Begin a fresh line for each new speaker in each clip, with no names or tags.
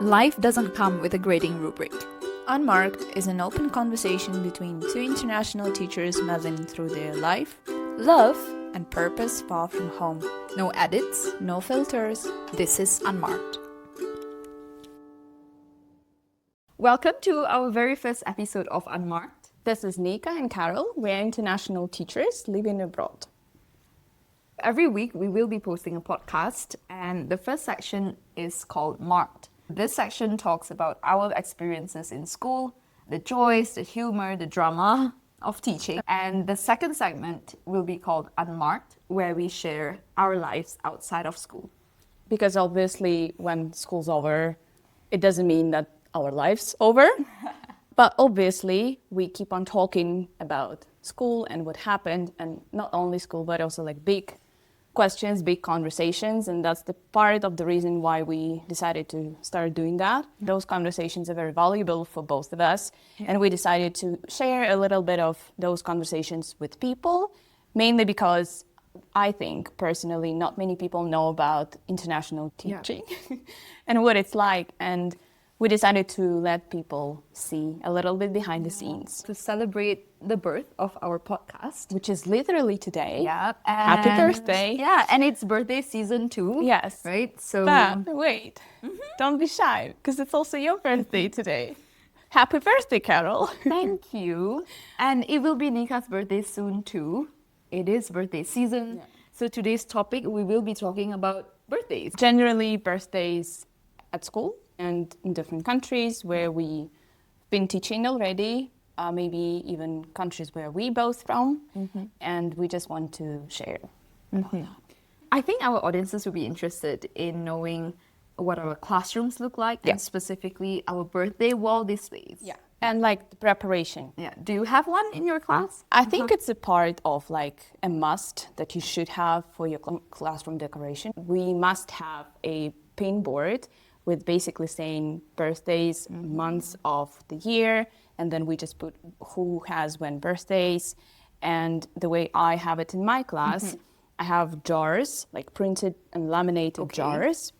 Life doesn't come with a grading rubric.
Unmarked is an open conversation between two international teachers melding through their life, love, and purpose far from home.
No edits,
No filters.
this is Unmarked. Welcome to our very first episode of Unmarked.
This is Nika and Carol. We're international teachers living abroad.
Every week we will be posting a podcast, and the first section is called Marked. This section talks about our experiences in school, the joys, the humor, the drama of teaching. And the second segment will be called Unmarked, where we share our lives outside of school.
Because obviously, when school's over, it doesn't mean that our life's over. But obviously, we keep on talking about school and what happened, and not only school, but also like big questions, big conversations, and that's the part of the reason why we decided to start doing that. Those conversations are very valuable for both of us, and we decided to share a little bit of those conversations with people, mainly because I think personally not many people know about international teaching and what it's like, and we decided to let people see a little bit behind the scenes.
To celebrate the birth of our podcast.
Which is literally today.
Yeah.
Happy birthday.
Yeah, and it's birthday season 2.
Yes.
Right? So
But wait, don't be shy, because it's also your birthday today. Happy birthday, Carol.
thank you. And it will be Nika's birthday soon too. It is birthday season.
Yeah.
So today's topic, we will be talking about birthdays.
Generally, birthdays at school and in different countries where we've been teaching already, maybe even countries where we both from, and we just want to share.
I think our audiences will be interested in knowing what our classrooms look like and specifically our birthday wall displays.
Yeah, and like the preparation.
Yeah. Do you have one in your class?
I think it's a part of like a must that you should have for your classroom decoration. We must have a pin board with basically saying birthdays, months of the year, and then we just put who has when birthdays. And the way I have it in my class, I have jars, like printed and laminated jars.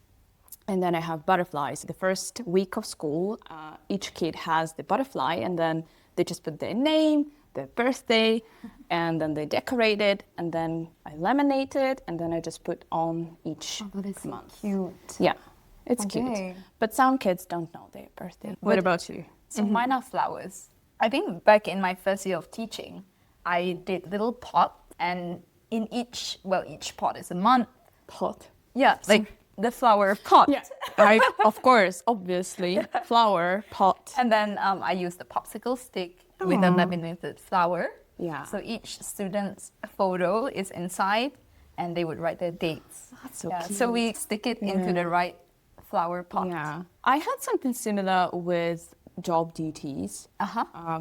And then I have butterflies. The first week of school, each kid has the butterfly, and then they just put their name, their birthday, and then they decorate it, and then I laminate it, and then I just put on each month.
Cute.
Yeah, it's
Okay.
cute. But some kids don't know their birthday. What about you?
So mine are flowers. I think back in my first year of teaching, I did little pot, and in each pot is a month.
Pot.
Yeah, like the flower pot.
Yeah, of course, obviously. Flower, pot.
And then I used a popsicle stick with a laminated flower.
Yeah.
So each student's photo is inside, and they would write their dates.
That's so
Yeah,
cute.
so we stick it into the right flower pot.
Yeah. I had something similar with job duties.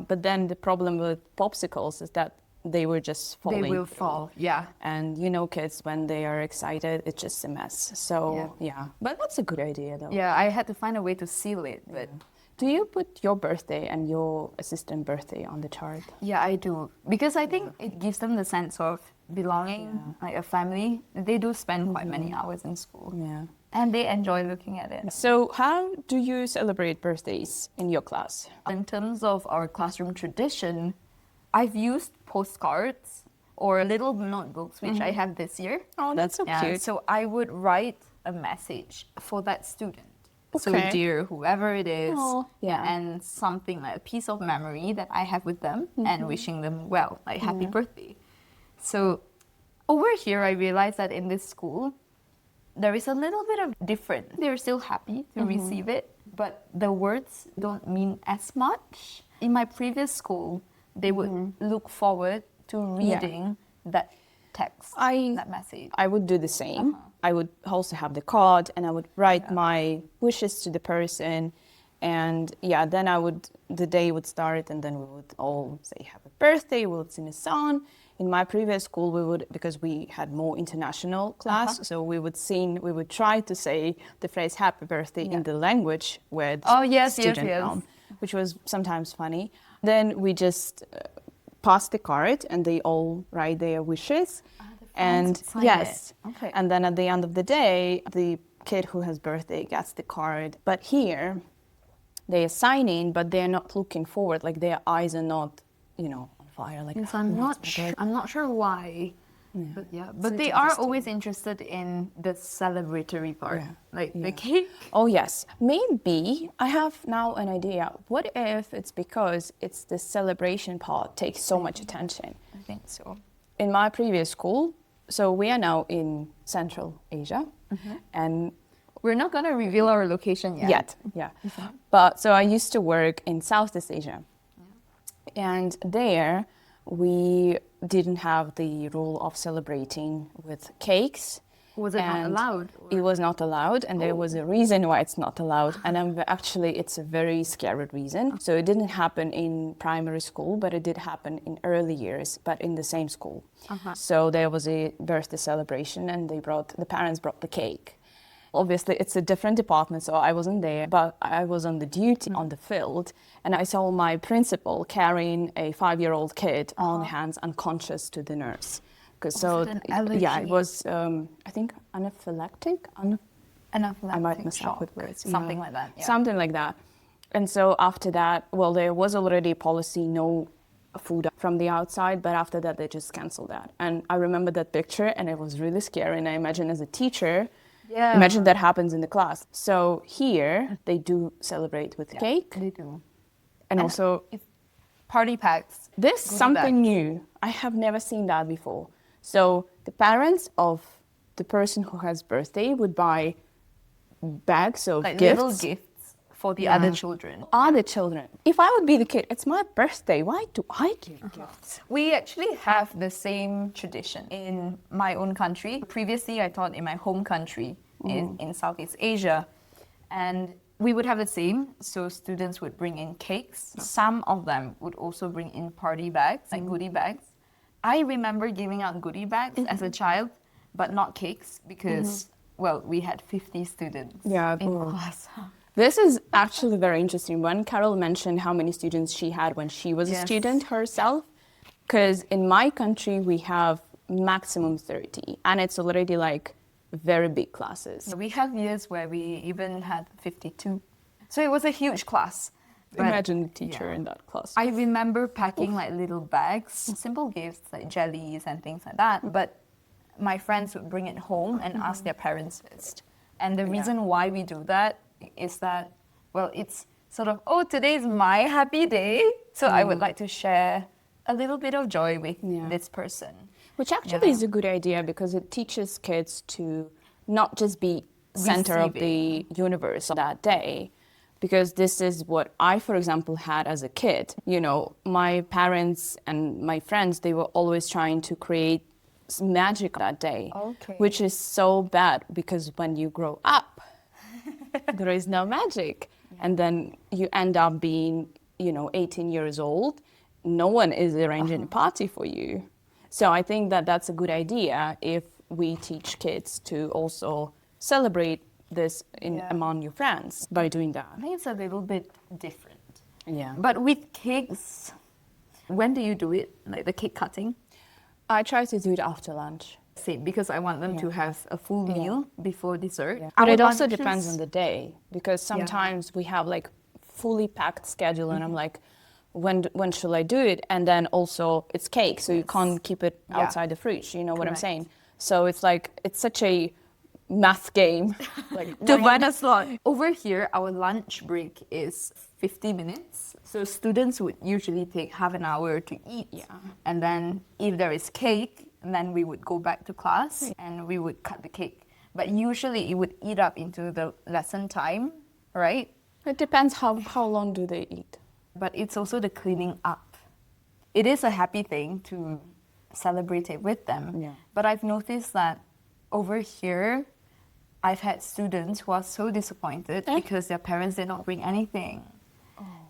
But then the problem with popsicles is that they were just falling.
They will fall. Yeah.
And you know, kids, when they are excited, it's just a mess. So, yeah. But that's a good idea, though.
Yeah, I had to find a way to seal it, but
Do you put your birthday and your assistant birthday on the chart?
yeah, I do. Because I think it gives them the sense of belonging, like a family. They do spend quite many hours in school.
Yeah.
And they enjoy looking at it.
So how do you celebrate birthdays in your class?
In terms of our classroom tradition, I've used postcards or little notebooks, which I have this year.
Oh, that's so
Yeah,
cute.
so I would write a message for that student. So
Okay.
dear whoever it is,
Oh, yeah.
and something like a piece of memory that I have with them and wishing them well, like happy birthday. So over here, I realized that in this school, there is a little bit of different. They're still happy to receive it, but the words don't mean as much. In my previous school, they would look forward to reading that text, that message.
I would do the same. I would also have the card, and I would write my wishes to the person. And yeah, then the day would start, and then we would all say happy birthday, we would sing a song. In my previous school, because we had more international class, so we would try to say the phrase happy birthday in the language where the student from, which was sometimes funny. Then we just pass the card, and they all write their wishes. And
sign
yes,
it. Okay.
And then at the end of the day, the kid who has birthday gets the card. But here, they are signing, but they're not looking forward. Like their eyes are not, on fire. Like
Yes, I'm not sure why.
Yeah.
But they are always interested in the celebratory part, the cake.
Oh yes, maybe I have now an idea. What if it's because it's the celebration part takes so much attention?
I think so.
In my previous school, so we are now in Central Asia, and
We're not going to reveal our location yet.
But so I used to work in Southeast Asia, and there we didn't have the rule of celebrating with cakes.
Was it not
and
allowed?
It was not allowed, and there was a reason why it's not allowed. And actually, it's a very scary reason. So it didn't happen in primary school, but it did happen in early years, but in the same school. So there was a birthday celebration, and the parents brought the cake. Obviously, it's a different department, so I wasn't there, but I was on the duty on the field, and I saw my principal carrying a 5-year-old kid on hands, unconscious, to the nurse. It was, I think, anaphylactic.
Anaphylactic
I might mess
shock,
up with words.
something like that. Yeah.
Something like that. And so after that, well, there was already a policy, no food from the outside, but after that, they just canceled that. And I remember that picture, and it was really scary. And I imagine as a teacher, imagine that happens in the class. So here, they do celebrate with cake.
They do.
And also,
Party packs.
this is something new. I have never seen that before. So the parents of the person who has birthday would buy bags of
Like
gifts.
little gifts for the other children.
Other children. If I would be the kid, it's my birthday. Why do I give gifts?
We actually have the same tradition in my own country. Previously, I taught in my home country in Southeast Asia. And we would have the same. So students would bring in cakes. Some of them would also bring in party bags, like goodie bags. I remember giving out goodie bags as a child, but not cakes because, well, we had 50 students in class.
This is actually very interesting. When Carol mentioned how many students she had when she was a student herself, because in my country we have maximum 30, and it's already like very big classes.
We have years where we even had 52. So it was a huge class. But
Imagine the teacher in that class.
I remember packing like little bags, simple gifts like jellies and things like that. But my friends would bring it home and ask their parents first. And the reason why we do that is that, well, it's sort of, oh, today's my happy day. So I would like to share a little bit of joy with this person.
Which actually is a good idea because it teaches kids to not just be center of the universe that day. Because this is what I, for example, had as a kid. My parents and my friends, they were always trying to create magic that day, which is so bad because when you grow up, there is no magic. And then you end up being, 18 years old. No one is arranging a party for you. So I think that that's a good idea if we teach kids to also celebrate this among your friends by doing that.
I think it's a little bit different.
Yeah.
But with cakes, when do you do it? Like the cake cutting?
I try to do it after lunch.
Same, because I want them to have a full meal before dessert.
Yeah. But it also depends on the day, because sometimes we have like fully packed schedule and I'm like, when shall I do it? And then also it's cake, so you can't keep it outside the fridge, you know what I'm saying? So it's like, it's such a math game. Like
to find a slot. Over here, our lunch break is 50 minutes. So students would usually take half an hour to eat. Yeah. And then if there is cake, then we would go back to class and we would cut the cake. But usually it would eat up into the lesson time, right?
It depends how long do they eat.
But it's also the cleaning up. It is a happy thing to celebrate it with them. Yeah. But I've noticed that over here, I've had students who are so disappointed because their parents did not bring anything.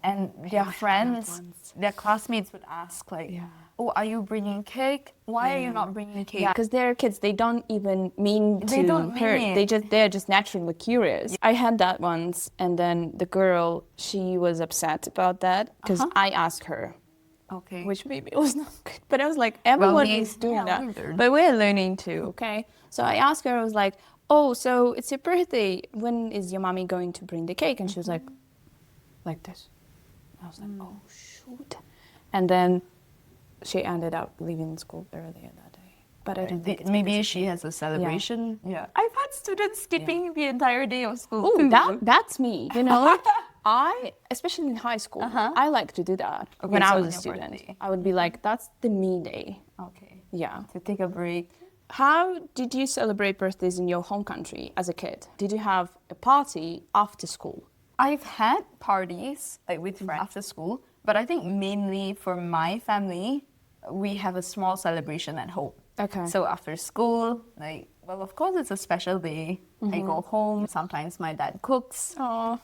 And their friends, their classmates would ask like, oh, are you bringing cake? Why are you not bringing cake?
Yeah, because they're kids, they don't even mean to hurt. They're just naturally curious. Yeah. I had that once, and then the girl, she was upset about that because I asked her.
Okay.
Which maybe it was not good. But I was like, everyone is doing that. But we're learning too, okay? So I asked her, I was like, oh, so it's your birthday. When is your mommy going to bring the cake? And she was like this. I was like, oh, shoot. And then she ended up leaving school earlier that day. But I don't think it's
Maybe
because-
she has a celebration. Yeah. I've had students skipping the entire day of school.
Oh,
too.
that's me. You know, especially in high school, I like to do that.
Okay,
When I
so
was
on
a
your
student,
birthday.
I would be like, that's the me day.
Okay.
Yeah.
To take a break.
How did you celebrate birthdays in your home country as a kid? Did you have a party after school?
I've had parties like with friends after school, but I think mainly for my family, we have a small celebration at home.
Okay.
So after school, like, well, of course, it's a special day. I go home. Sometimes my dad cooks,
Oh,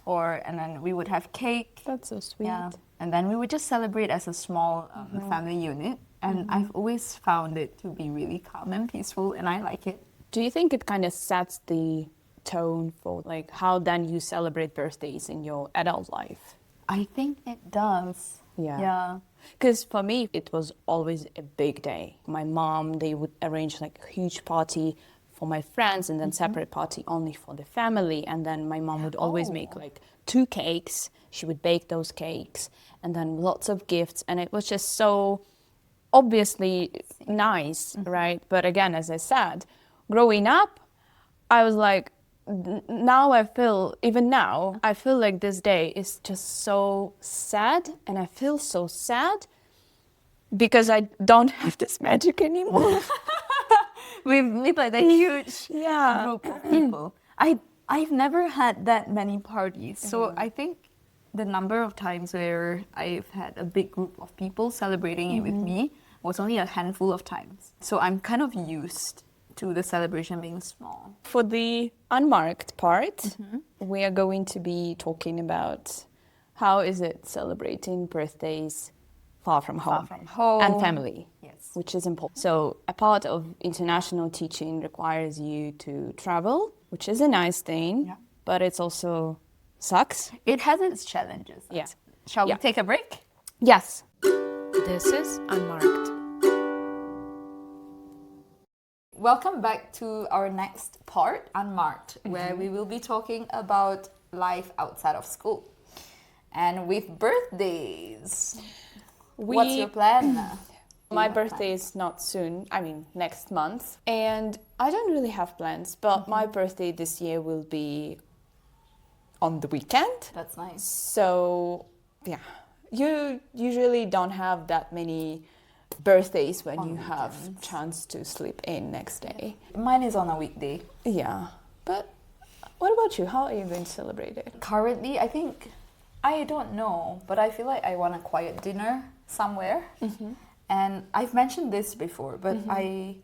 and then we would have cake.
that's so sweet.
Yeah, and then we would just celebrate as a small family unit. And I've always found it to be really calm and peaceful, and I like it.
Do you think it kind of sets the tone for like how then you celebrate birthdays in your adult life?
I think it does.
Yeah.
Yeah.
Because for me, it was always a big day. My mom, they would arrange like a huge party for my friends and then separate party only for the family. And then my mom would always make like 2 cakes. She would bake those cakes and then lots of gifts. And it was just so obviously nice, right? But again, as I said, growing up, I was like, now I feel, even now, I feel like this day is just so sad, and I feel so sad because I don't have this magic anymore.
We live like a huge
Yeah.
group of people. I've never had that many parties, so I think the number of times where I've had a big group of people celebrating it with me was only a handful of times. So I'm kind of used to the celebration being small.
For the unmarked part, we are going to be talking about how is it celebrating birthdays far from home,
From home.
and family,
Yes.
which is important. So a part of international teaching requires you to travel, which is a nice thing,
Yeah.
but it's also sucks.
It has its challenges.
Yeah.
Shall
Yeah.
we take a break?
Yes. This is Unmarked.
Welcome back to our next part, Unmarked, where we will be talking about life outside of school. And with birthdays, what's your plan?
My birthday is not soon, I mean next month. And I don't really have plans, but my birthday this year will be on the weekend.
That's nice.
So, yeah, you usually don't have that many birthdays when you have chance to sleep in next day.
Mine is on a weekday.
Yeah, but what about you? How are you going to celebrate it?
Currently, I think, I don't know, but I feel like I want a quiet dinner somewhere. And I've mentioned this before, but I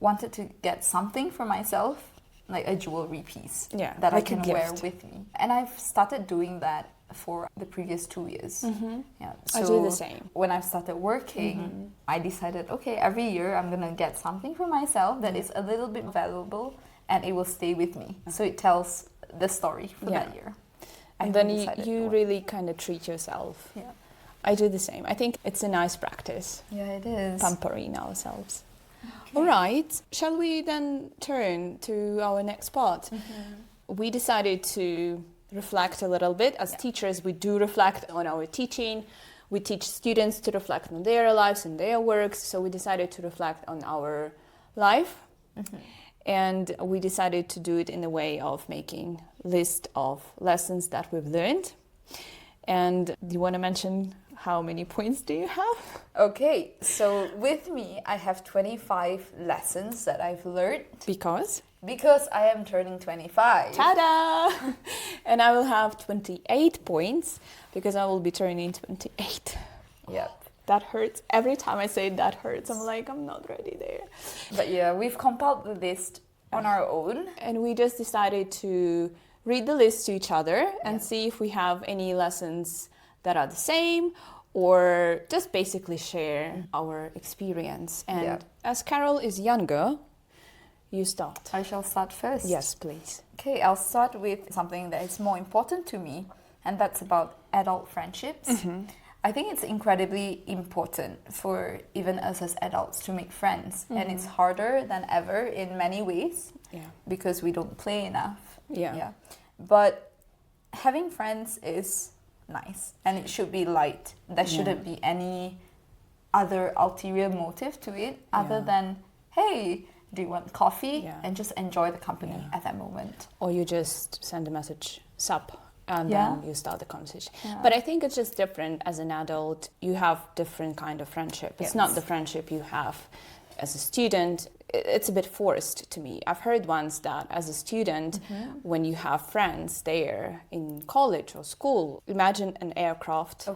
wanted to get something for myself, like a jewelry piece
Yeah,
that I
like a
can wear
gift.
with me. And I've started doing that for the previous 2 years. Yeah,
I do the same.
When I started working, I decided, okay, every year I'm gonna get something for myself that is a little bit valuable and it will stay with me. So it tells the story for
Yeah.
that year.
And
I
then
decided
you
to-
really kind of treat yourself.
Yeah.
I do the same. I think it's a nice practice,
Yeah, it is.
pampering ourselves. All right, shall we then turn to our next part? We decided to reflect a little bit. As teachers, we do reflect on our teaching. We teach students to reflect on their lives and their works. So we decided to reflect on our life. And we decided to do it in a way of making list of lessons that we've learned. And do you want to mention how many points do you have?
Okay, so with me, I have 25 lessons that I've learned
Because?
because I am turning 25.
Ta-da! And I will have 28 points because I will be turning 28.
Yep.
That hurts. Every time I say that hurts, I'm like, I'm not ready there.
But yeah, we've compiled the list on our own.
And we just decided to read the list to each other and see if we have any lessons that are the same or just basically share our experience. And
Yeah.
as Carol is younger, you start.
I shall start first.
Yes, please.
Okay, I'll start with something that is more important to me, and that's about adult friendships. I think it's incredibly important for even us as adults to make friends, and it's harder than ever in many ways. because we don't play enough.
Yeah.
But having friends is nice, and it should be light. There shouldn't be any other ulterior motive to it other than, hey, do you want coffee? And just enjoy the company at that moment.
Or you just send a message, sup, and then you start the conversation. But I think it's just different as an adult. You have different kind of friendship. It's not the friendship you have as a student. It's a bit forced to me. I've heard once that as a student, when you have friends there in college or school, imagine an aircraft.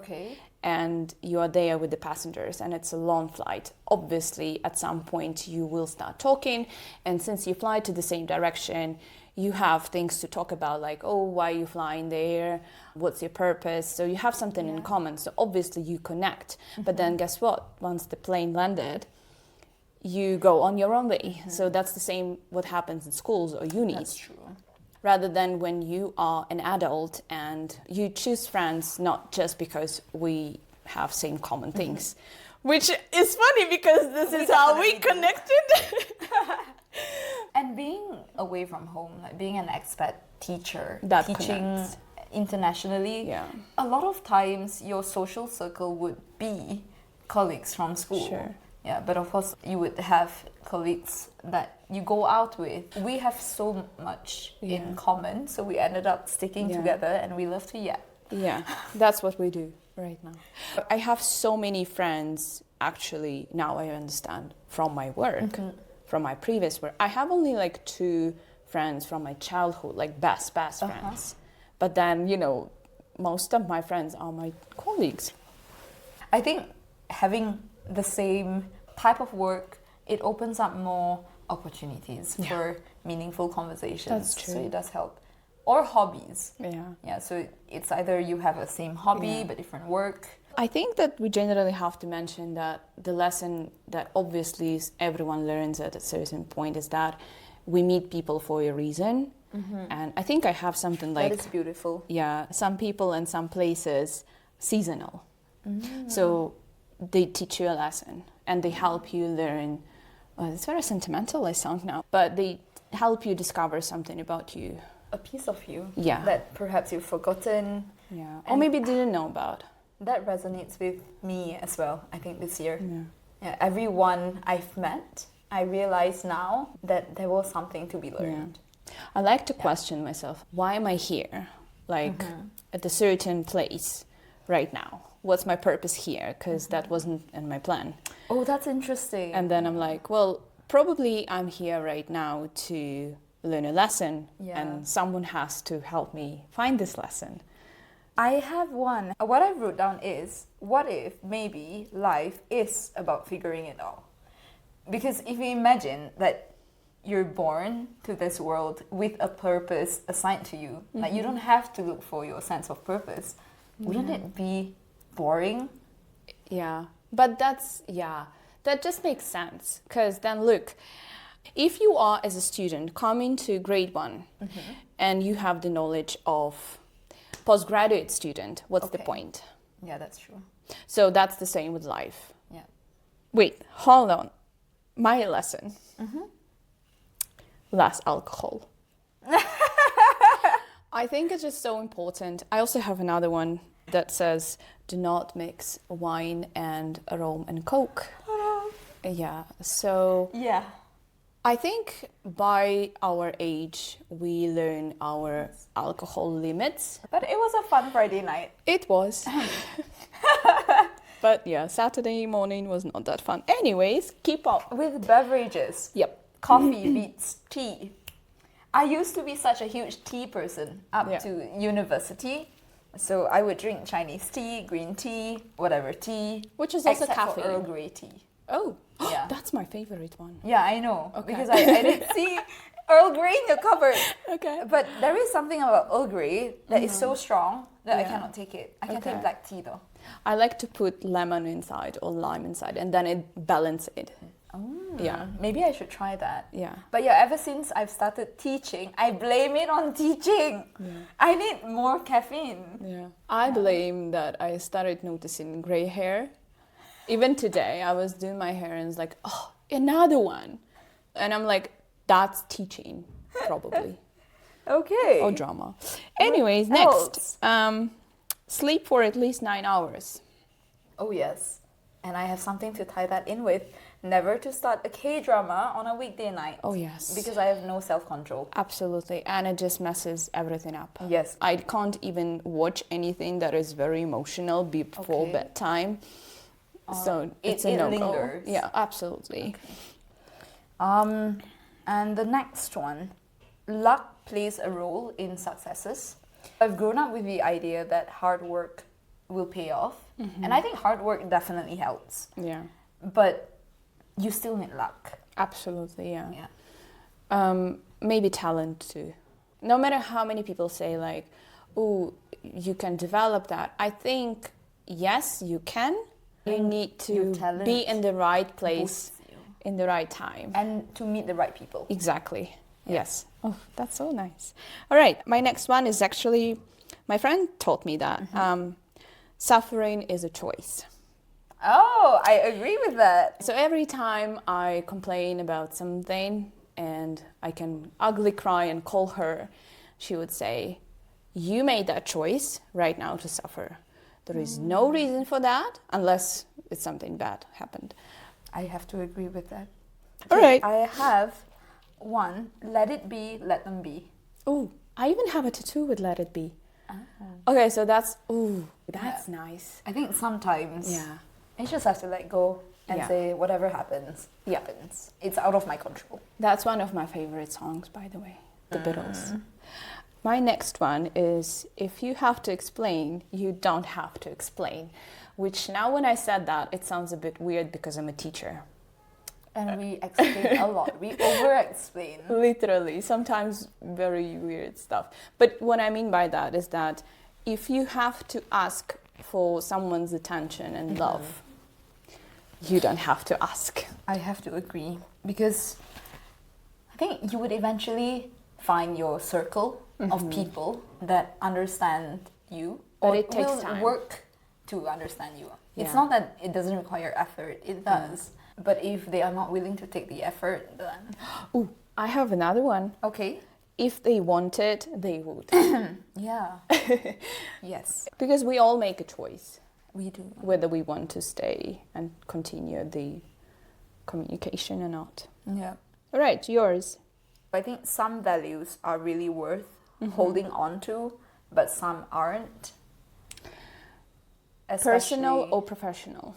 And you are there with the passengers and it's a long flight. Obviously, at some point you will start talking, and since you fly to the same direction, you have things to talk about, like, oh, why are you flying there? What's your purpose? So you have something in common. So obviously you connect. But then guess what? Once the plane landed, you go on your own way. So that's the same what happens in schools or unis.
That's true.
Rather than when you are an adult and you choose friends not just because we have same common things, which is funny because this is how we connected.
And being away from home, like being an expat teacher,
that
teaching
connects.
Internationally, a lot of times your social circle would be colleagues from school. Yeah, but of course you would have colleagues that you go out with. We have so much in common, so we ended up sticking together, and we love to yap.
Yeah, that's what we do right now. I have so many friends, actually, now I understand, from my work, from my previous work. I have only like 2 friends from my childhood, like best friends. But then, you know, most of my friends are my colleagues.
I think having the same type of work, it opens up more opportunities for meaningful conversations.
That's true.
So it does help. Or hobbies.
Yeah.
So it's either you have a same hobby but different work.
I think that we generally have to mention that the lesson that obviously everyone learns at a certain point is that we meet people for a reason. And I think I have something like...
That is beautiful.
Yeah, some people and some places, seasonal. So they teach you a lesson and they help you learn. It's very sentimental, I sound now, but they help you discover something about you.
A piece of you
that
perhaps you've forgotten.
Or maybe didn't know about.
That resonates with me as well, I think, this year. Everyone I've met, I realize now that there was something to be learned.
I like to question myself. Why am I here? Like at a certain place right now. What's my purpose here? Because that wasn't in my plan.
Oh, that's interesting.
And then I'm like, well, probably I'm here right now to learn a lesson and someone has to help me find this lesson.
I have one. What I wrote down is, what if maybe life is about figuring it out? Because if you imagine that you're born to this world with a purpose assigned to you, like you don't have to look for your sense of purpose, wouldn't it be boring?
Yeah, but that just makes sense. Because then look, if you are as a student coming to grade 1 and you have the knowledge of postgraduate student, what's the point?
Yeah, that's true.
So that's the same with life.
Yeah.
Wait, hold on. My lesson. Less alcohol. I think it's just so important. I also have another one that says, do not mix wine and rum and coke. Yeah, so...
Yeah.
I think by our age, we learn our alcohol limits.
But it was a fun Friday night.
It was. But yeah, Saturday morning was not that fun. Anyways, keep up.
With beverages.
Yep.
Coffee beats tea. I used to be such a huge tea person up to university. So I would drink Chinese tea, green tea, whatever tea.
Which is also
except
caffeine.
for Earl Grey tea.
Oh,
yeah.
That's my favorite one.
Yeah, I know.
Okay.
Because I didn't see Earl Grey in your cupboard.
Okay.
But there is something about Earl Grey that is so strong that I cannot take it. I can take black tea though.
I like to put lemon inside or lime inside and then it balances it. Yeah.
Maybe I should try that.
Yeah.
But yeah, ever since I've started teaching, I blame it on teaching. Yeah. I need more caffeine.
Yeah. I blame that I started noticing gray hair. Even today, I was doing my hair and it's like, oh, another one. And I'm like, That's teaching, probably.
Okay.
Or drama. Anyways, next. Sleep for at least 9 hours.
Oh, yes. And I have something to tie that in with. Never to start a K-drama on a weekday night.
Oh, yes.
Because I have no self-control.
Absolutely. And it just messes everything up.
Yes.
I can't even watch anything that is very emotional before bedtime. So it's a no-go.
Lingers.
Yeah, absolutely.
Okay. And the next one. Luck plays a role in successes. I've grown up with the idea that hard work will pay off. And I think hard work definitely helps.
Yeah.
But you still need luck.
Absolutely, yeah. Maybe talent too. No matter how many people say like, oh, you can develop that. I think, yes, you can. You need to be in the right place in the right time.
And to meet the right people.
Exactly. Yes. Oh, that's so nice. All right. My next one is actually, my friend told me that suffering is a choice.
Oh, I agree with that.
So every time I complain about something and I can ugly cry and call her, she would say, you made that choice right now to suffer. There is no reason for that unless it's something bad happened.
I have to agree with that.
All right.
I have one, let it be, let them be.
Oh, I even have a tattoo with let it be. Okay, so that's nice.
I think sometimes you just have to let go and say whatever happens, happens. It's out of my control.
That's one of my favorite songs, by the way, The Beatles. My next one is, if you have to explain, you don't have to explain. Which now when I said that, it sounds a bit weird because I'm a teacher.
And we explain a lot. We over-explain.
Literally, sometimes very weird stuff. But what I mean by that is that if you have to ask for someone's attention and love, you don't have to ask.
I have to agree. Because I think you would eventually find your circle of people that understand you.
But
or
it takes
will
time.
Work to understand you.
Yeah.
It's not that it doesn't require effort. It does. But if they are not willing to take the effort, then...
Ooh, I have another one.
Okay.
If they wanted, they would.
Yeah. Yes.
Because we all make a choice.
We do.
Whether we want to stay and continue the communication or not.
Yeah.
All right, yours.
I think some values are really worth holding on to, but some aren't.
Personal or professional?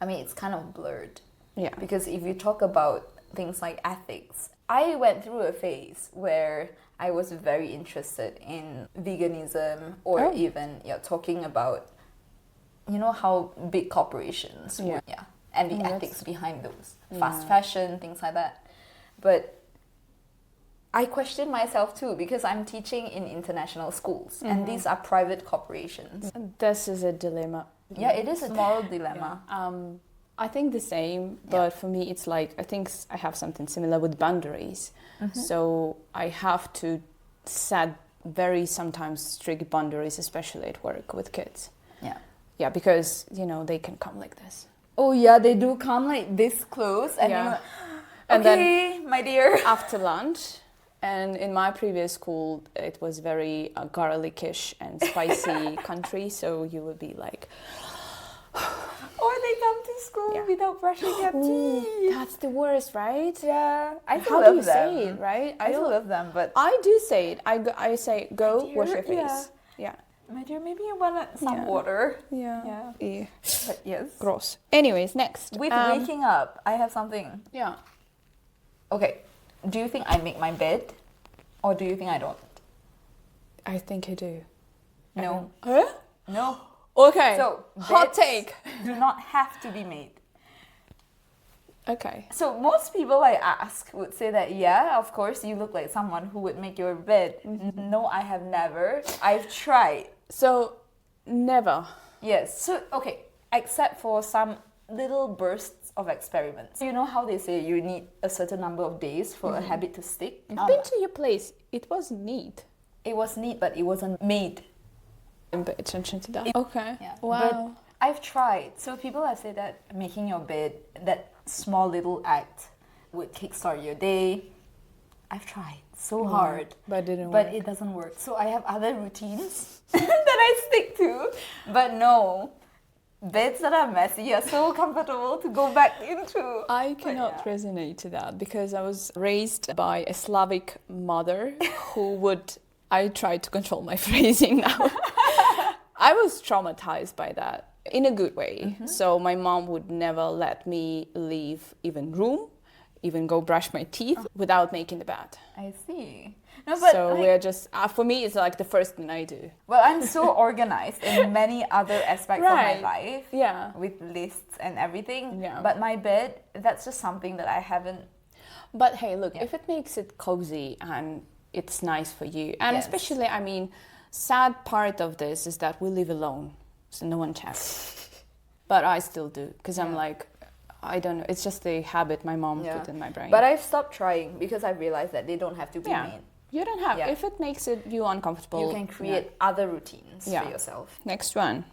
I mean, it's kind of blurred.
Yeah.
Because if you talk about things like ethics, I went through a phase where I was very interested in veganism or even talking about, you know, how big corporations would, and the ethics behind those. Fast fashion, things like that. But I question myself too because I'm teaching in international schools and these are private corporations.
This is a dilemma.
Yeah, it is a moral dilemma.
I think the same, but for me it's like, I think I have something similar with boundaries. So I have to set very sometimes strict boundaries, especially at work with kids.
Yeah.
Yeah, because, you know, they can come like this.
Oh yeah, they do come like this close and you're like,
and
okay, my dear.
After lunch, and in my previous school, it was very garlic-ish and spicy country, so you would be like...
Or they come to school without brushing their teeth.
That's the worst, right?
Yeah. I still
How
love
do you
them.
say it, right?
I still love them, but...
I do say it. I say, go wash your face. Yeah.
My dear, maybe you want some water.
Yeah.
But yes.
Gross. Anyways, next.
With waking up, I have something.
Yeah.
Okay. Do you think I make my bed? Or do you think I don't?
I think I do.
No.
Huh?
No.
Okay.
So,
hot
beds
take.
do not have to be made.
Okay.
So most people I ask would say that, yeah, of course, you look like someone who would make your bed. No, I have never. I've tried.
So, never.
Yes. So, okay, except for some little bursts of experiments. You know how they say you need a certain number of days for a habit to stick?
I've been to your place. It was neat.
It was neat, but it wasn't made.
And pay attention to that. Okay.
Yeah.
Wow.
But I've tried. So people have said that making your bed, that small little act, would kickstart your day. I've tried so hard,
but it didn't
but
work.
it doesn't work. So I have other routines that I stick to, but no. Beds that are messy are so comfortable to go back into.
I cannot resonate to that because I was raised by a Slavic mother who would, I try to control my phrasing now. I was traumatized by that in a good way. So my mom would never let me leave even room, even go brush my teeth without making the bed.
I see. No, but
So
like,
we're just, for me, it's like the first thing I do.
well, I'm so organized in many other aspects of my life.
Yeah.
With lists and everything.
Yeah.
But my bed, that's just something that I haven't.
But hey, look, if it makes it cozy and it's nice for you, and especially, I mean, sad part of this is that we live alone, so no one checks. But I still do, because I'm like, I don't know, it's just a habit my mom put in my brain.
But I've stopped trying because I realized that they don't have to be made.
You don't have, if it makes it you uncomfortable.
You can create other routines for yourself.
Next one.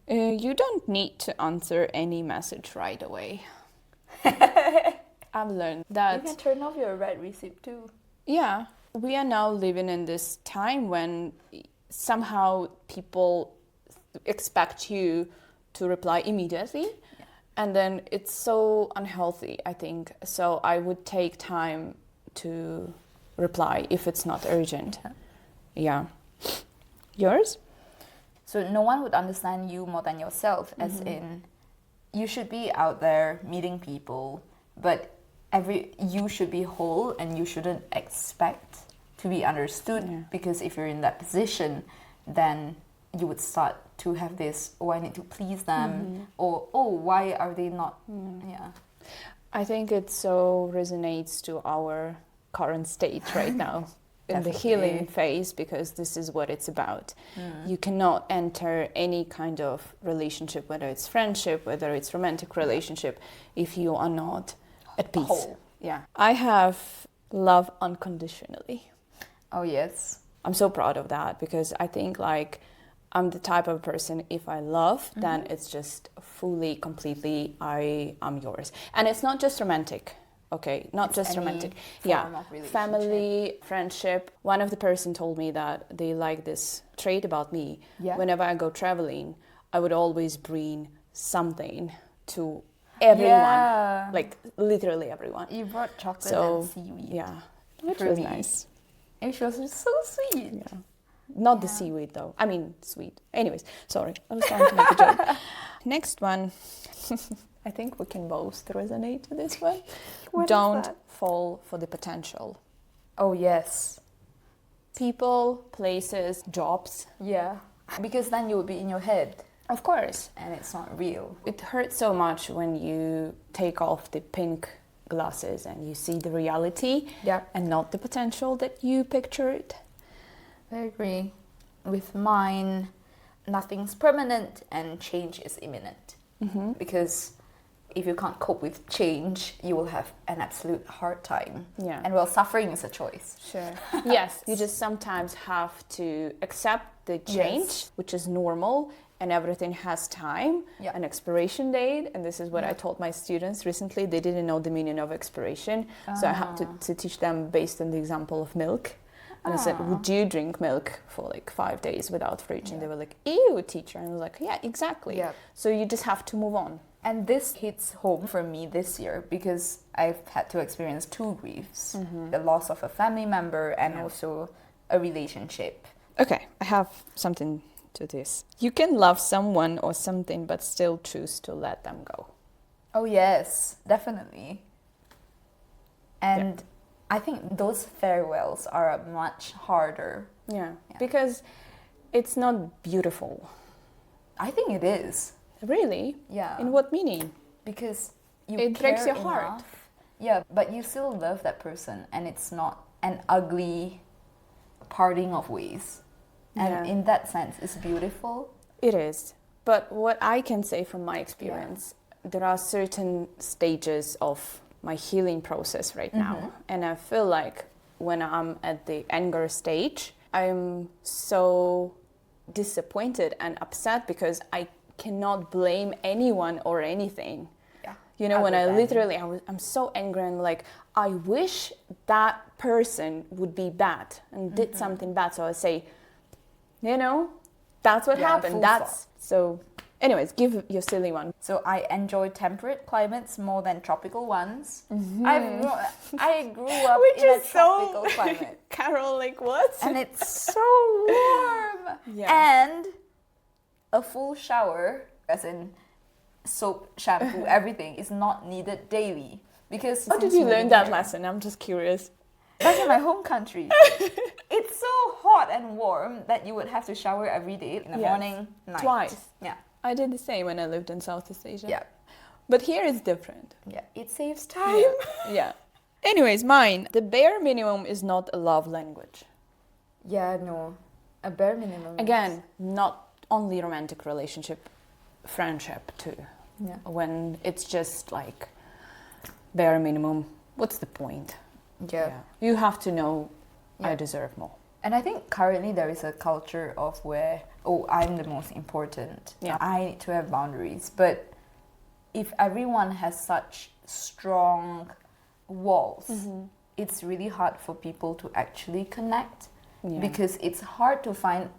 You don't need to answer any message right away. I've learned that.
You can turn off your red receipt too.
Yeah, we are now living in this time when somehow people expect you to reply immediately. And then it's so unhealthy, I think. So I would take time to reply if it's not urgent. Yeah. Yours?
So no one would understand you more than yourself, as in you should be out there meeting people, but you should be whole and you shouldn't expect to be understood, because if you're in that position, then you would start to have this, oh, I need to please them, or oh, why are they not?
I think it so resonates to our current state right now in the healing phase, because this is what it's about. You cannot enter any kind of relationship, whether it's friendship, whether it's romantic relationship, if you are not at peace.
Whole.
Yeah. I have love unconditionally.
Oh yes.
I'm so proud of that, because I think like I'm the type of person, if I love, then it's just fully, completely, I am yours. And it's not just romantic. Okay, not just romantic. Family, friendship. One of the person told me that they like this trait about me. Whenever I go traveling, I would always bring something to everyone, like literally everyone.
You brought chocolate and seaweed.
Yeah, which was nice.
It was so sweet.
Yeah. Not the seaweed though. I mean, sweet. Anyways, sorry. I was trying to make a joke. Next one. I think we can both resonate to this one. Don't fall for the potential.
Oh, yes.
People, places, jobs.
Yeah. Because then you will be in your head.
Of course.
And it's not real.
It hurts so much when you take off the pink glasses and you see the reality and not the potential that you pictured.
I agree. With mine, nothing's permanent and change is imminent. Because if you can't cope with change, you will have an absolute hard time.
Yeah.
And well, suffering is a choice.
Sure. Yes, you just sometimes have to accept the change, which is normal, and everything has time, an expiration date. And this is what I told my students recently. They didn't know the meaning of expiration. So I had to teach them based on the example of milk. And I said, would you drink milk for like 5 days without fridge? And they were like, ew, teacher. And I was like, yeah, exactly. Yeah. So you just have to move on.
And this hits home for me this year because I've had to experience two griefs. The loss of a family member and also a relationship.
Okay, I have something to this. You can love someone or something but still choose to let them go.
Oh yes, definitely. And I think those farewells are much harder.
Yeah, because it's not beautiful.
I think it is.
Really?
Yeah.
In what meaning?
Because
it breaks your heart.
Yeah, but you still love that person and it's not an ugly parting of ways. And in that sense, it's beautiful.
It is. But what I can say from my experience, there are certain stages of my healing process right now. And I feel like when I'm at the anger stage, I'm so disappointed and upset because I cannot blame anyone or anything. You know, when I'm so angry and like, I wish that person would be bad and did something bad. So I say, that's what happened. So anyways, give your silly one.
So I enjoy temperate climates more than tropical ones. I grew up in a tropical climate.
Carol, like what?
And it's so warm.
Yeah.
And a full shower, as in soap, shampoo, everything, is not needed daily. Because
How did you learn that lesson? I'm just curious.
back in my home country, it's so hot and warm that you would have to shower every day in the morning, night.
Twice.
Yeah.
I did the same when I lived in Southeast Asia.
Yeah.
But here it's different.
Yeah. It saves time.
Yeah. Anyways, mine. The bare minimum is not a love language.
Yeah, no. A bare minimum.
Again, not only romantic relationship, friendship too.
Yeah.
When it's just like bare minimum, what's the point?
Yeah.
You have to know I deserve more.
And I think currently there is a culture of where, I'm the most important.
Yeah.
I need to have boundaries. But if everyone has such strong walls, it's really hard for people to actually connect.
Yeah.
Because it's hard to find,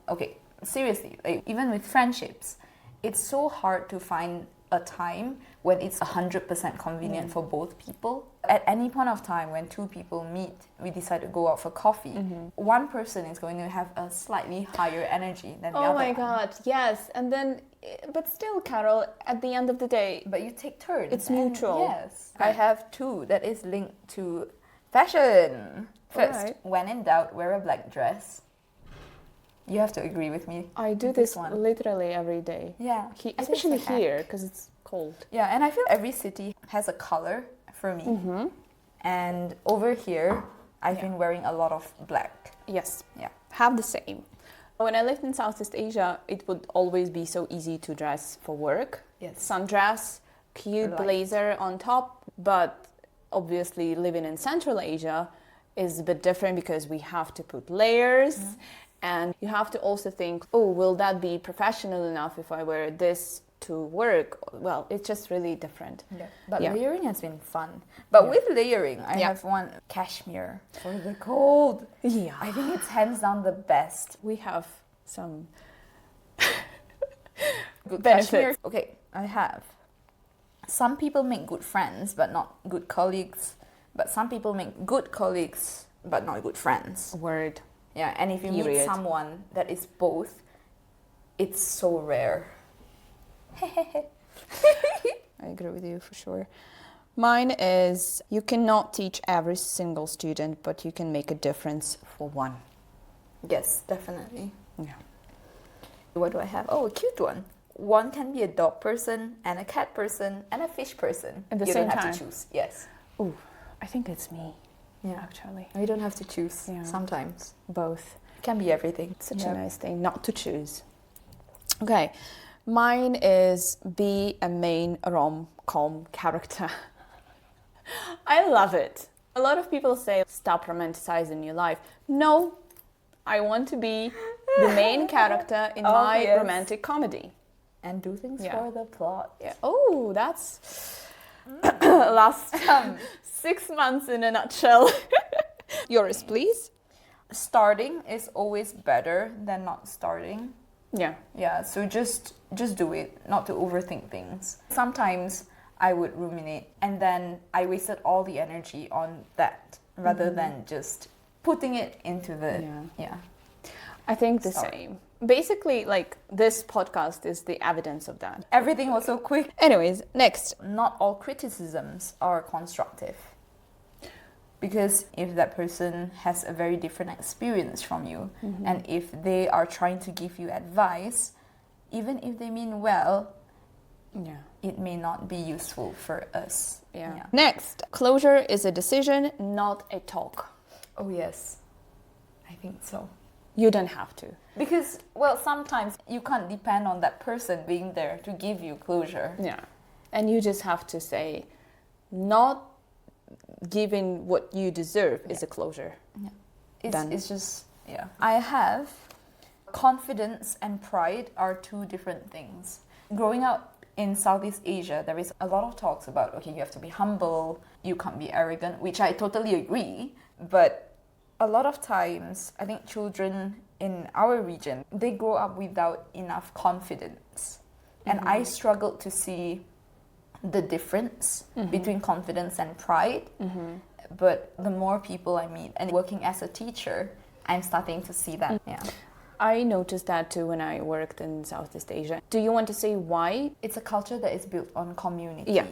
seriously, like even with friendships, it's so hard to find a time when it's 100% convenient for both people. At any point of time when two people meet, we decide to go out for coffee, one person is going to have a slightly higher energy than the other.
Oh my God, yes. And then, but still, Carol, at the end of the day,
But you take turns.
It's
and
mutual.
Yes. I have two that is linked to fashion. First,
Alright.
when in doubt, wear a black dress. You have to agree with me.
I do
with
this
one.
literally every day.
Yeah.
Especially
It is a hack.
here, because it's cold.
Yeah, and I feel every city has a color for me. And over here, I've been wearing a lot of black.
Yes.
Yeah.
Have the same. When I lived in Southeast Asia, it would always be so easy to dress for work.
Yes.
Sundress, cute
Light.
blazer on top. But obviously living in Central Asia is a bit different because we have to put layers. And you have to also think, will that be professional enough if I wear this to work? Well, it's just really different.
Yeah. But
Yeah.
layering has been fun. But with layering, I have one cashmere for the cold.
Yeah.
I think it's hands down the best.
We have some
Good
benefits.
cashmere. Okay, I have. Some people make good friends, but not good colleagues. But some people make good colleagues, but not good friends.
word.
Yeah, and if you meet
Period.
someone that is both, it's so rare.
I agree with you for sure. Mine is you cannot teach every single student, but you can make a difference for one.
Yes, definitely.
Yeah.
What do I have? Oh, a cute one. One can be a dog person and a cat person and a fish person.
At the
you
same
don't have
time.
to choose. Yes.
Ooh, I think it's me,
Yeah.
actually.
You don't have to choose.
Yeah.
Sometimes.
Both.
It can be everything.
Such a nice thing not to choose. Okay. Mine is be a main rom-com character. I love it. A lot of people say, stop romanticizing your life. No, I want to be the main character in my
Obvious.
romantic comedy.
And do things
Yeah.
for the plot.
Yeah. Oh, that's last 6 months in a nutshell. Yours, please.
Starting is always better than not starting.
Yeah.
Yeah, so just do it, not to overthink things. Sometimes I would ruminate and then I wasted all the energy on that rather than just putting it into the
Yeah. I think the
Sorry.
same. Basically, like this podcast is the evidence of that.
Everything was so quick.
Anyways, next.
Not all criticisms are constructive. Because if that person has a very different experience from you, and if they are trying to give you advice, even if they mean well,
Yeah.
it may not be useful for us.
Yeah. Next, closure is a decision, not a talk.
Oh, yes. I think so.
You don't have to.
Because, well, sometimes you can't depend on that person being there to give you closure.
Yeah. And you just have to say, not giving what you deserve is a closure.
Yeah.
Done.
It's just, yeah. I have confidence and pride are two different things. Growing up in Southeast Asia, there is a lot of talks about, okay, you have to be humble, you can't be arrogant, which I totally agree. But a lot of times, I think children in our region, they grow up without enough confidence. And I struggled to see the difference between confidence and pride. But the more people I meet, and working as a teacher, I'm starting to see that. Yeah.
I noticed that too when I worked in Southeast Asia. Do you want to say why?
It's a culture that is built on community.
Yeah.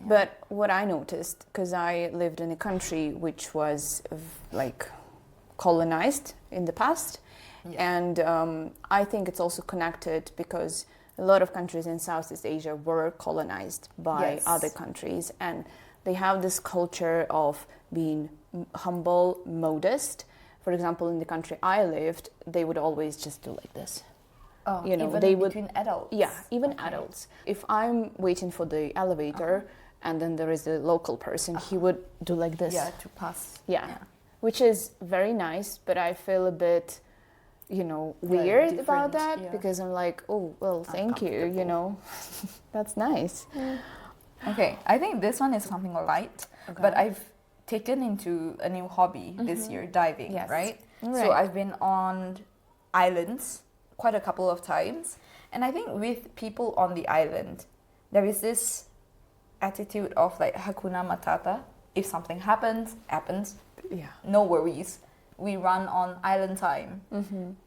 But what I noticed, because I lived in a country which was like colonized in the past, and I think it's also connected because a lot of countries in Southeast Asia were colonized by other countries, and they have this culture of being humble, modest. For example, in the country I lived, they would always just do like this.
Oh,
you know,
even
they
between
would,
adults?
Yeah, even adults. If I'm waiting for the elevator and then there is a local person, he would do like this.
Yeah, to pass.
Yeah. Which is very nice, but I feel a bit, you know, weird about that because I'm like, oh, well, thank you, you know. That's nice.
Okay, I think this one is something light, but I've taken into a new hobby this year, diving, right? So I've been on islands quite a couple of times, and I think with people on the island, there is this attitude of like Hakuna Matata. If something happens, no worries. We run on island time,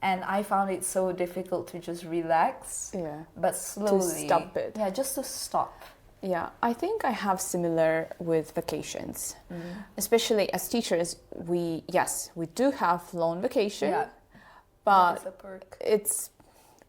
and I found it so difficult to just relax, but slowly
to stop it.
Yeah, just to stop.
Yeah, I think I have similar with vacations. Especially as teachers, we do have long vacation, but
it's a perk.
It's,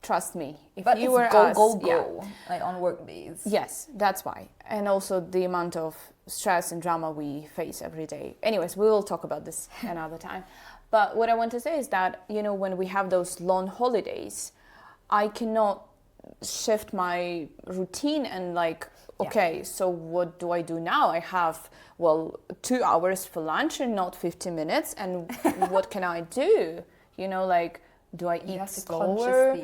trust me, if
but
you
it's
were
go, like on work days.
Yes, that's why. And also the amount of stress and drama we face every day. Anyways, we will talk about this another time. But what I want to say is that, you know, when we have those long holidays, I cannot shift my routine and like, okay, so what do I do now? I have, 2 hours for lunch and not 50 minutes. And what can I do? You know, like, do I eat slower?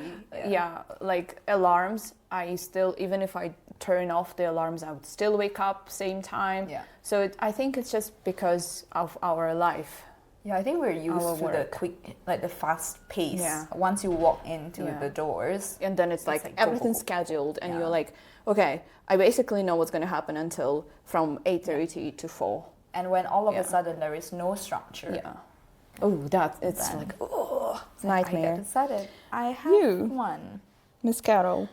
Like alarms. I still, even if I turn off the alarms, I would still wake up same time. So I think it's just because of our life.
Yeah, I think we're used to the quick, like the fast pace. Once you walk into the doors.
And then it's like everything's scheduled and you're like, okay, I basically know what's going to happen until from 8:30 to 4.
And when all of a sudden there is no structure.
Oh, it's like, oh, nightmare.
I get excited. I have one.
Miss Carol.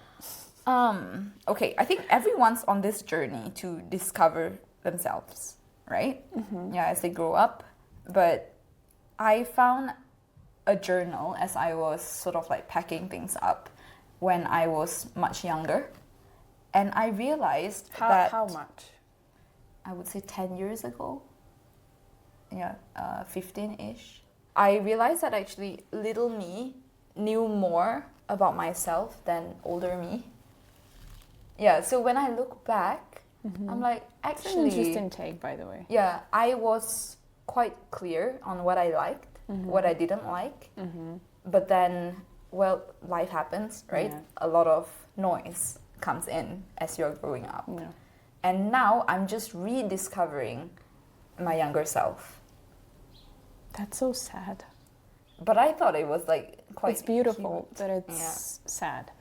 Okay, I think everyone's on this journey to discover themselves, right? Yeah, as they grow up. But I found a journal as I was sort of like packing things up when I was much younger. And I realized that...
How much?
I would say 10 years ago. 15-ish. I realized that actually little me knew more about myself than older me. Yeah, so when I look back, I'm like, actually...
It's an interesting take, by the way.
Yeah, I was quite clear on what I liked, what I didn't like. But then, life happens, right? A lot of noise comes in as you're growing up. And now I'm just rediscovering my younger self.
That's so sad.
But I thought it was like quite
It's beautiful,
cute.
but it's sad.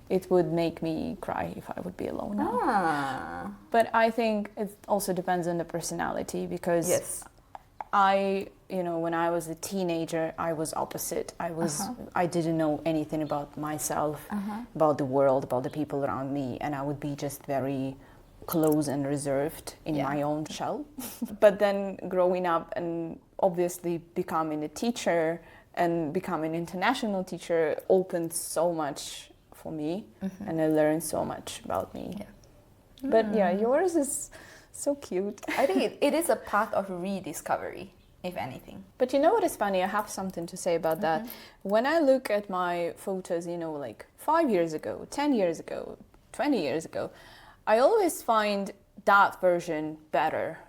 It would make me cry if I would be alone now. But I think it also depends on the personality because when I was a teenager, I was opposite. I didn't know anything about myself, about the world, about the people around me, and I would be just very close and reserved in my own shell. But then growing up and obviously becoming a teacher and becoming an international teacher opened so much for me, and I learned so much about me. But yours is so cute.
I think it is a path of rediscovery, if anything.
But you know what is funny? I have something to say about that. When I look at my photos, like 5 years ago, 10 years ago, 20 years ago, I always find that version better.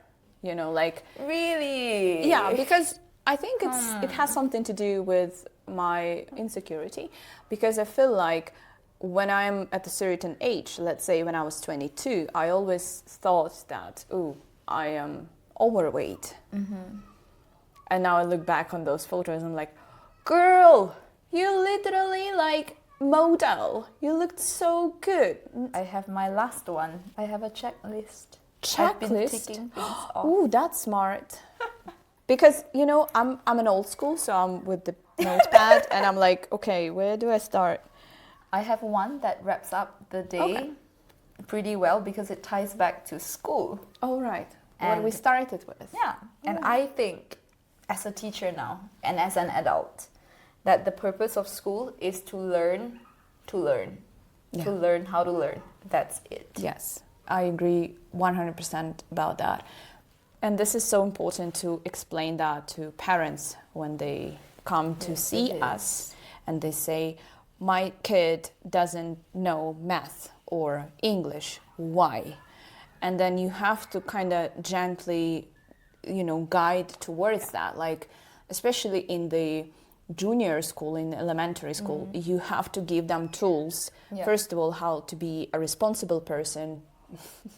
Really?
Yeah, because I think it has something to do with my insecurity, because I feel like when I'm at a certain age, let's say when I was 22, I always thought that, oh, I am overweight. And now I look back on those photos and I'm like, girl, you literally like model. You looked so good.
I have my last one. I have a checklist. I've been
Checklist?
ticking things off.
Ooh, that's smart. Because, you know, I'm an old school, so I'm with the notepad and I'm like, okay, where do I start?
I have one that wraps up the day pretty well because it ties back to school.
Oh, right. What we
And-
started with.
Yeah. And I think as a teacher now and as an adult that the purpose of school is to learn, to learn how to learn. That's it.
Yes, I agree 100% about that. And this is so important to explain that to parents when they come to see us and they say, my kid doesn't know math or English, why? And then you have to kind of gently, you know, guide towards that. Like, especially in the junior school, in elementary school, you have to give them tools.
Yeah.
First of all, how to be a responsible person.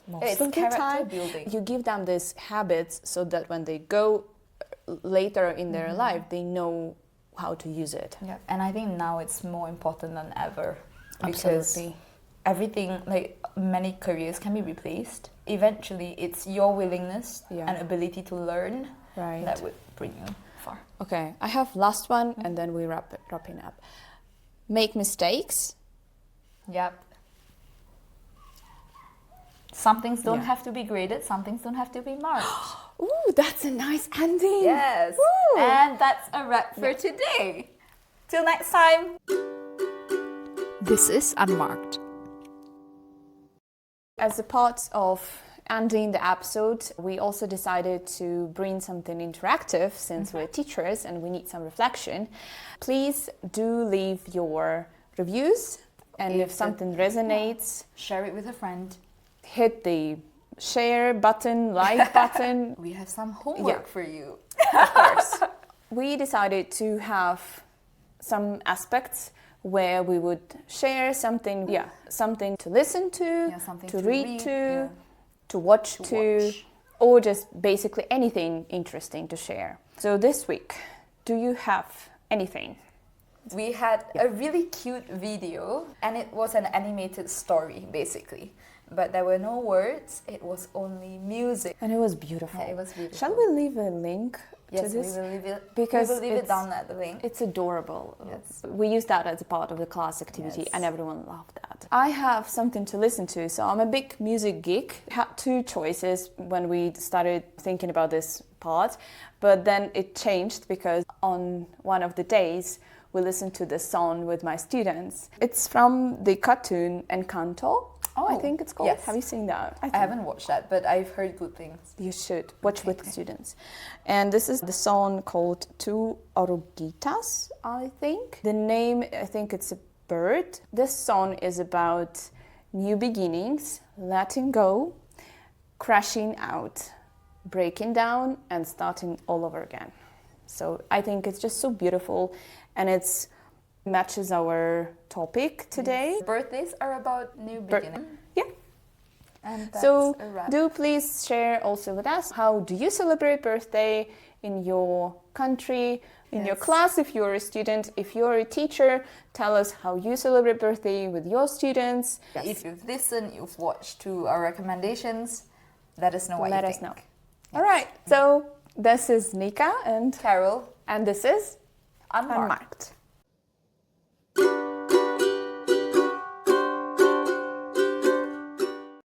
Most
It's
of the
character
time,
building.
you give them these habits so that when they go later in their life, they know how to use it.
Yeah. And I think now it's more important than ever. Because
Absolutely.
everything, like many careers can be replaced. Eventually, it's your willingness and ability to learn
Right.
that would bring you far.
Okay, I have last one and then we wrapping up. Make mistakes.
Yep. Some things don't
Yeah.
have to be graded, some things don't have to be marked.
Ooh, that's a nice ending.
Yes.
Woo.
And that's a wrap for today. Till next time.
This is Unmarked.
As a part of ending the episode, we also decided to bring something interactive since we're teachers and we need some reflection. Please do leave your reviews, and if something resonates,
Share it with a friend.
hit the share button, like button.
We have some homework
Yeah.
for you.
Of course. We decided to have some aspects where we would share something, something to listen to,
Something
to read to,
yeah.
to watch
To
to,
watch.
or just basically anything interesting to share. So this week, do you have anything?
We had a really cute video, and it was an animated story, basically. But there were no words, it was only music.
And it was beautiful.
Yeah, it was beautiful.
Shall we leave a link
Yes,
to this?
we will leave it.
Because
we will leave it
it's-
down at the link.
It's adorable.
Yes.
We used that as a part of the class activity
Yes.
and everyone loved that. I have something to listen to, so I'm a big music geek. Had two choices when we started thinking about this part, but then it changed because on one of the days we listened to this song with my students. It's from the cartoon Encanto. I think it's called.
yes.
Have you seen that?
I haven't watched that, but I've heard good things.
You should watch with students. And this is the song called Two Oruguitas, I think. The name, I think it's a bird. This song is about new beginnings, letting go, crashing out, breaking down, and starting all over again. So I think it's just so beautiful, and it's matches our topic today.
Birthdays are about new beginnings.
Yeah.
And that's
So
a wrap.
do please share also with us, how do you celebrate birthday in your country, in your
Yes.
class if you're a student, if you're a teacher, tell us how you celebrate birthday with your students.
If you've listened, you've watched to our recommendations, let us know what
Let
you
us
think.
know. All right, so this is Nika
Carol,
and this is
Unmarked.
Unmarked.